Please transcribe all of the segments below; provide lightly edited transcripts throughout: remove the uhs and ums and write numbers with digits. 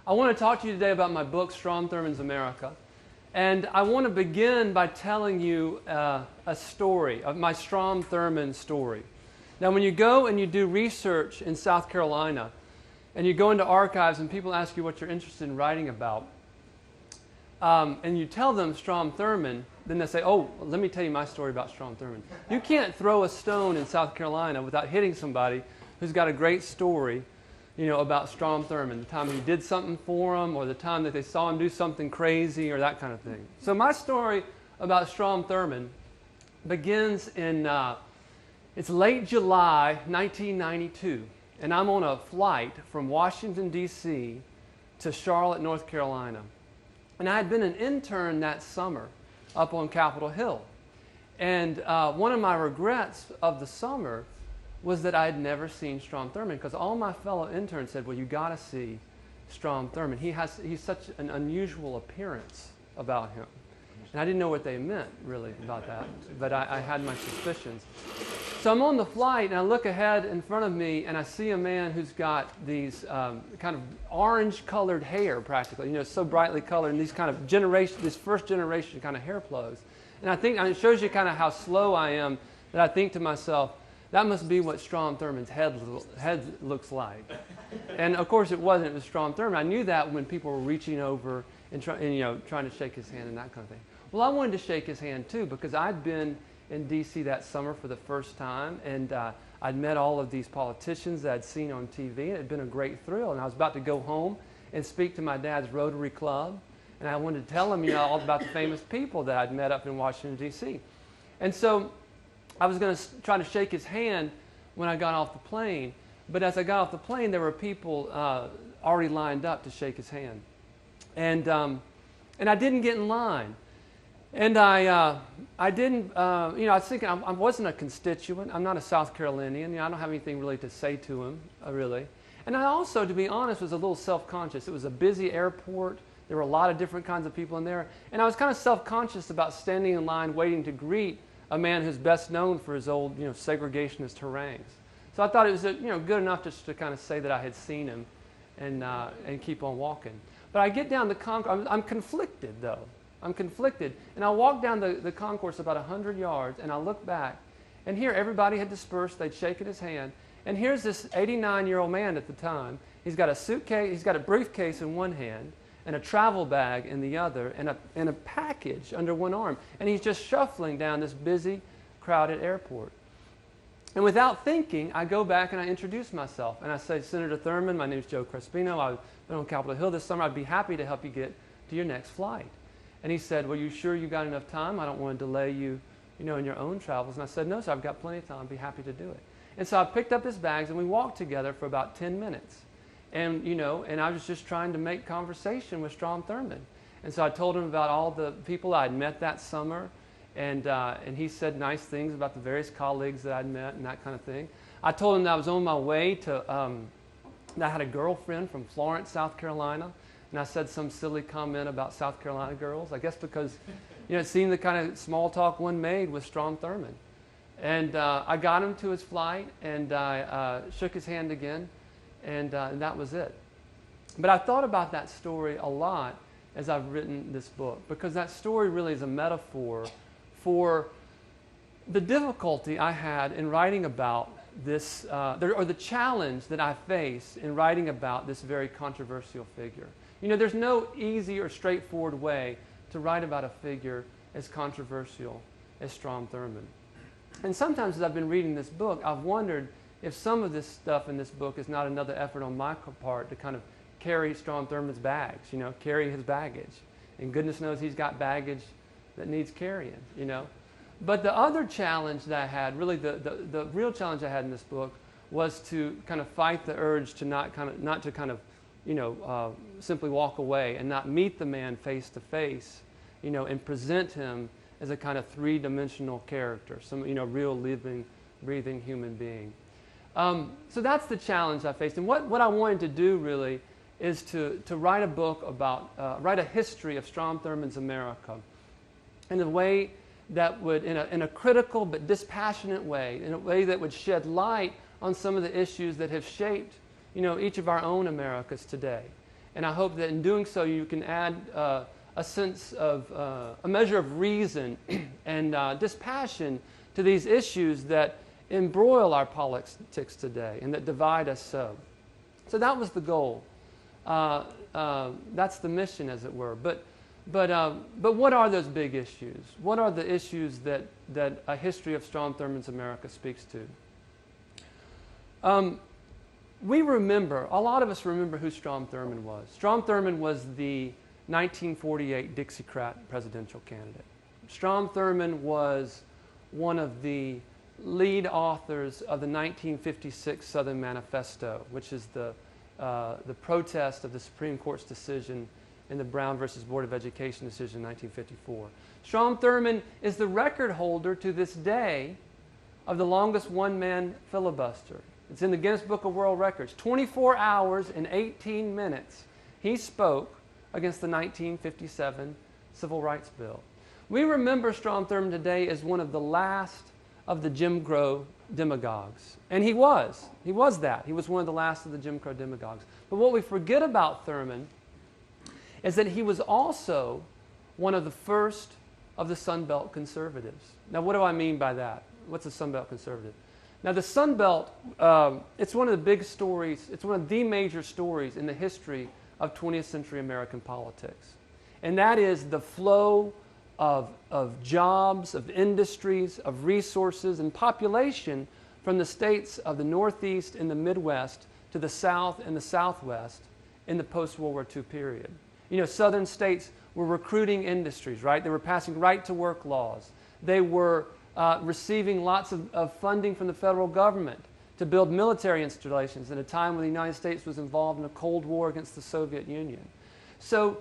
I want to talk to you today about my book, Strom Thurmond's America. And I want to begin by telling you a story, of my Strom Thurmond story. Now, when you go and you do research in South Carolina, and you go into archives and people ask you what you're interested in writing about, and you tell them Strom Thurmond, then they say, oh, let me tell you my story about Strom Thurmond. You can't throw a stone in South Carolina without hitting somebody who's got a great story, about Strom Thurmond, the time he did something for them, or the time that they saw him do something crazy, or that kind of thing. So my story about Strom Thurmond begins in, it's late July 1992, and I'm on a flight from Washington, D.C. to Charlotte, North Carolina. And I had been an intern that summer up on Capitol Hill. And one of my regrets of the summer was that I had never seen Strom Thurmond, because all my fellow interns said, well, you got to see Strom Thurmond. He's such an unusual appearance about him. And I didn't know what they meant, really, about that, but I had my suspicions. So I'm on the flight, and I look ahead in front of me, and I see a man who's got these kind of orange-colored hair, practically, so brightly colored, and these kind of this first-generation kind of hair flows. And I think, it shows you kind of how slow I am, that I think to myself, that must be what Strom Thurmond's head looks like. And of course it wasn't, it was Strom Thurmond. I knew that when people were reaching over and trying to shake his hand and that kind of thing. Well, I wanted to shake his hand too, because I'd been in D.C. that summer for the first time, and I'd met all of these politicians that I'd seen on TV, and it had been a great thrill. And I was about to go home and speak to my dad's Rotary Club, and I wanted to tell him, all about the famous people that I'd met up in Washington, D.C. And so I was going to try to shake his hand when I got off the plane, but as I got off the plane, there were people already lined up to shake his hand. And I didn't get in line. And I didn't, I was thinking, I wasn't a constituent. I'm not a South Carolinian. I don't have anything really to say to him, really. And I also, to be honest, was a little self-conscious. It was a busy airport. There were a lot of different kinds of people in there. And I was kind of self-conscious about standing in line waiting to greet a man who's best known for his old, segregationist harangues. So I thought it was, good enough just to kind of say that I had seen him and keep on walking. But I get down the concourse. I'm conflicted, though. I'm conflicted. And I walk down the concourse about 100 yards, and I look back, and here everybody had dispersed. They'd shaken his hand. And here's this 89-year-old man at the time. He's got a suitcase, he's got a briefcase in one hand, and a travel bag in the other, and a package under one arm. And he's just shuffling down this busy, crowded airport. And without thinking, I go back and I introduce myself. And I say, Senator Thurmond, my name's Joe Crespino. I've been on Capitol Hill this summer. I'd be happy to help you get to your next flight. And he said, well, you sure you got enough time? I don't want to delay you, in your own travels. And I said, no, sir, I've got plenty of time. I'd be happy to do it. And so I picked up his bags, and we walked together for about 10 minutes. And, and I was just trying to make conversation with Strom Thurmond. And so I told him about all the people I'd met that summer, and he said nice things about the various colleagues that I'd met and that kind of thing. I told him that I was on my way to, that I had a girlfriend from Florence, South Carolina, and I said some silly comment about South Carolina girls, I guess because, it seemed the kind of small talk one made with Strom Thurmond. And I got him to his flight, and I shook his hand again. And that was it. But I thought about that story a lot as I've written this book, because that story really is a metaphor for the difficulty I had in writing about this, or the challenge that I face in writing about this very controversial figure. There's no easy or straightforward way to write about a figure as controversial as Strom Thurmond. And sometimes as I've been reading this book, I've wondered if some of this stuff in this book is not another effort on my part to kind of carry Strom Thurmond's bags, carry his baggage. And goodness knows he's got baggage that needs carrying, But the other challenge that I had, really the real challenge I had in this book, was to kind of fight the urge to not to simply walk away and not meet the man face to face, and present him as a kind of three-dimensional character, some real living, breathing human being. So that's the challenge I faced. And what I wanted to do really is to write a book about, write a history of Strom Thurmond's America in a way that would, in a critical but dispassionate way, in a way that would shed light on some of the issues that have shaped, each of our own Americas today. And I hope that in doing so you can add a sense of, a measure of reason and dispassion to these issues that embroil our politics today and that divide us so. So that was the goal. That's the mission, as it were. But what are those big issues? What are the issues that a history of Strom Thurmond's America speaks to? We remember, a lot of us remember who Strom Thurmond was. Strom Thurmond was the 1948 Dixiecrat presidential candidate. Strom Thurmond was one of the lead authors of the 1956 Southern Manifesto, which is the protest of the Supreme Court's decision in the Brown versus Board of Education decision in 1954. Strom Thurmond is the record holder to this day of the longest one-man filibuster. It's in the Guinness Book of World Records. 24 hours and 18 minutes he spoke against the 1957 Civil Rights Bill. We remember Strom Thurmond today as one of the last of the Jim Crow demagogues. And he was that. He was one of the last of the Jim Crow demagogues. But what we forget about Thurmond is that he was also one of the first of the Sun Belt conservatives. Now, what do I mean by that? What's a Sun Belt conservative? Now, the Sun Belt, it's one of the big stories, it's one of the major stories in the history of 20th century American politics. And that is the flow of jobs, of industries, of resources, and population from the states of the Northeast and the Midwest to the South and the Southwest in the post-World War II period. You know, southern states were recruiting industries, right? They were passing right-to-work laws. They were receiving lots of funding from the federal government to build military installations at a time when the United States was involved in a Cold War against the Soviet Union. So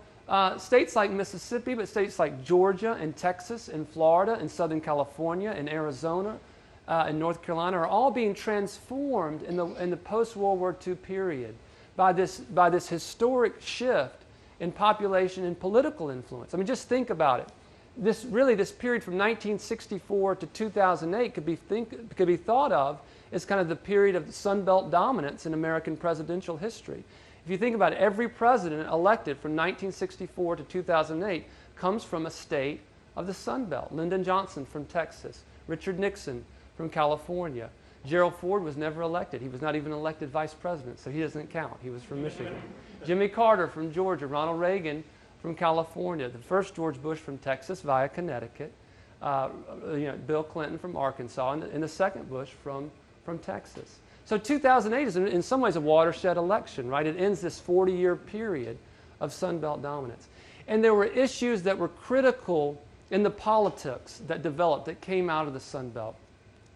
states like Mississippi, but states like Georgia and Texas and Florida and Southern California and Arizona and North Carolina are all being transformed in the post-World War II period by this historic shift in population and political influence. I mean, just think about it. This period from 1964 to 2008 could be thought of as kind of the period of Sun Belt dominance in American presidential history. If you think about it, every president elected from 1964 to 2008 comes from a state of the Sun Belt. Lyndon Johnson from Texas, Richard Nixon from California. Gerald Ford was never elected. He was not even elected vice president, so he doesn't count. He was from Michigan. Jimmy Carter from Georgia, Ronald Reagan from California, the first George Bush from Texas via Connecticut, Bill Clinton from Arkansas, and the second Bush from Texas. So 2008 is in some ways a watershed election, right? It ends this 40-year period of Sun Belt dominance. And there were issues that were critical in the politics that developed, that came out of the Sun Belt.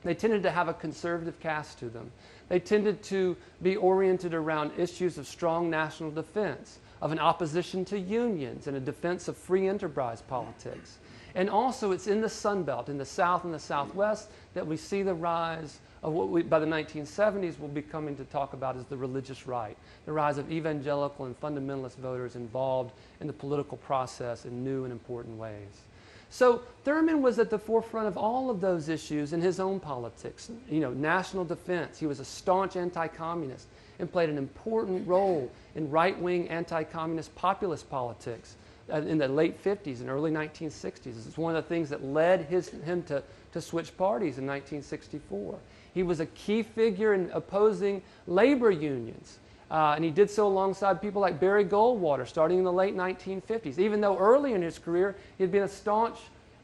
They tended to have a conservative cast to them. They tended to be oriented around issues of strong national defense, of an opposition to unions, and a defense of free enterprise politics. And also it's in the Sun Belt, in the South and the Southwest, that we see the rise of what we, by the 1970s, will be coming to talk about as the religious right, the rise of evangelical and fundamentalist voters involved in the political process in new and important ways. So Thurmond was at the forefront of all of those issues in his own politics. You know, national defense. He was a staunch anti-communist and played an important role in right-wing anti-communist populist politics in the late 50s and early 1960s. It's one of the things that led him to switch parties in 1964. He was a key figure in opposing labor unions. And he did so alongside people like Barry Goldwater starting in the late 1950s, even though early in his career he had been a staunch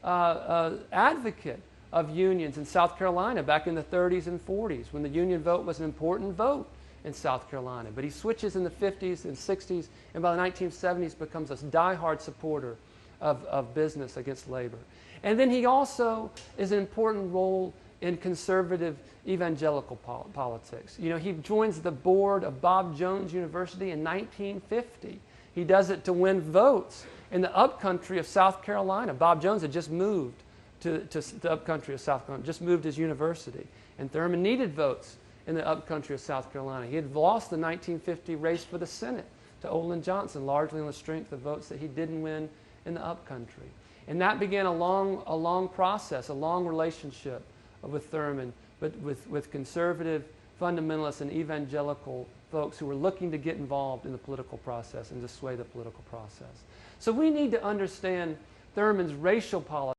advocate of unions in South Carolina back in the 30s and 40s when the union vote was an important vote in South Carolina. But he switches in the 50s and 60s, and by the 1970s becomes a diehard supporter of business against labor. And then he also is an important role in conservative evangelical politics. You know, he joins the board of Bob Jones University in 1950. He does it to win votes in the upcountry of South Carolina. Bob Jones had just moved to the upcountry of South Carolina, just moved his university. And Thurmond needed votes in the upcountry of South Carolina. He had lost the 1950 race for the Senate to Olin Johnson, largely on the strength of votes that he didn't win in the upcountry. And that began a long process, a long relationship with Thurmond, but with conservative fundamentalists and evangelical folks who were looking to get involved in the political process and to sway the political process. So we need to understand Thurmond's racial politics